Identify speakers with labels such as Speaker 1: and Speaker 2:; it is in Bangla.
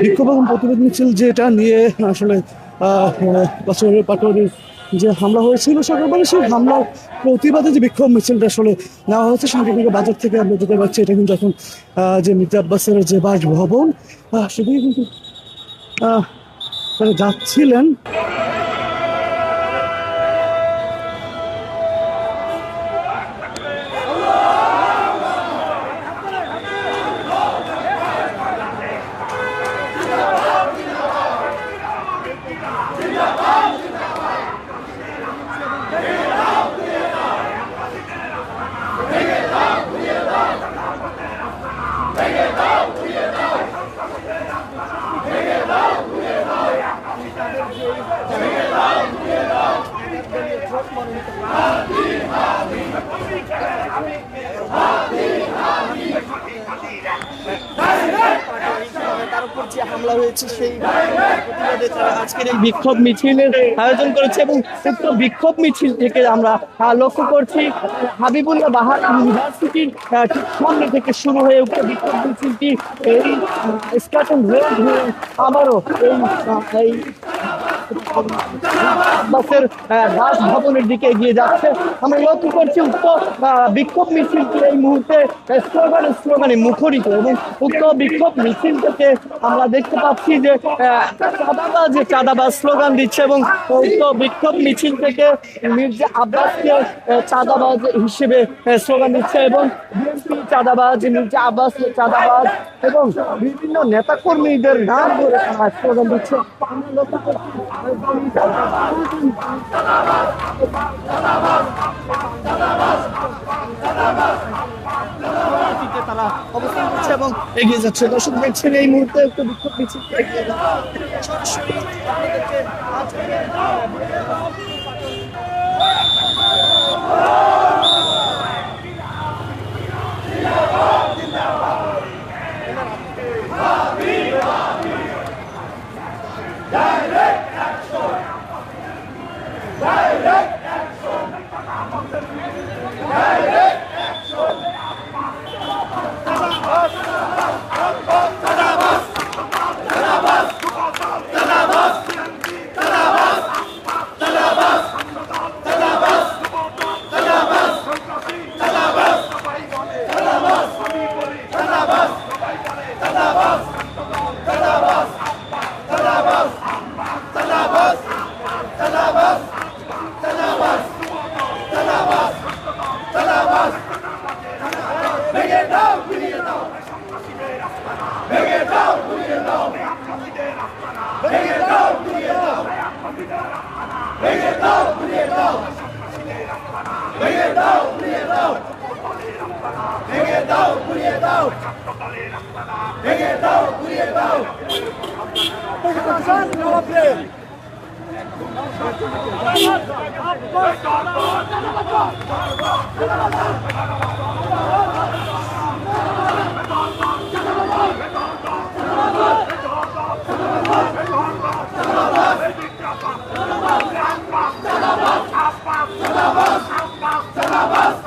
Speaker 1: বিক্ষোভ এবং প্রতিবাদ মিছিল যেটা নিয়ে আসলে পাটোয়ারির যে হামলা হয়েছিল সকালবেলা, সেই হামলার প্রতিবাদে যে বিক্ষোভ মিছিলটা আসলে নেওয়া হচ্ছে শান্তিনিকেতন বাজার থেকে আমরা যেতে পারছি। এটা কিন্তু এখন যে মির্জা আব্বাসের যে বাসভবন সেদিকে কিন্তু তারা যাচ্ছিলেন।
Speaker 2: তার উপর যে হামলা হয়েছে সেই প্রতিবাদে তারা আজকের এই বিক্ষোভ মিছিলের আয়োজন করেছে এবং উক্ত বিক্ষোভ মিছিল থেকে আমরা লক্ষ্য করছি হাবিবুল্লাহ বাহার ইউনিভার্সিটির ঠিক সামনে থেকে শুরু হয়ে উক্ত বিক্ষোভ মিছিলটি এই স্কাটন রোড হয়ে আবারও এই আব্বাসের বাসভবনের দিকে এগিয়ে যাচ্ছে। আমরা লক্ষ্য করছি উক্ত বিক্ষোভ মিছিলটি এই মুহূর্তে স্লোগানে মুখরিত এবং উক্ত বিক্ষোভ মিছিল থেকে আমরা দেখতে পাচ্ছি যে চাঁদাবাজ স্লোগান দিচ্ছে এবং উক্ত বিক্ষোভ মিছিল থেকে মির্জা আব্বাসকে চাঁদাবাজ হিসেবে স্লোগান দিচ্ছে এবং বিএনপি চাঁদাবাজ, মির্জা আব্বাস চাঁদাবাজ এবং বিভিন্ন নেতাকর্মীদের নাম ধরে তারা স্লোগান দিচ্ছে। আমরা লক্ষ্য করছি তারা অবস্থান করছে এবং এগিয়ে যাচ্ছে। দর্শক দেখছেন এই মুহূর্তে একটু বিক্ষোভ মিছিল এগিয়ে
Speaker 3: Salabas!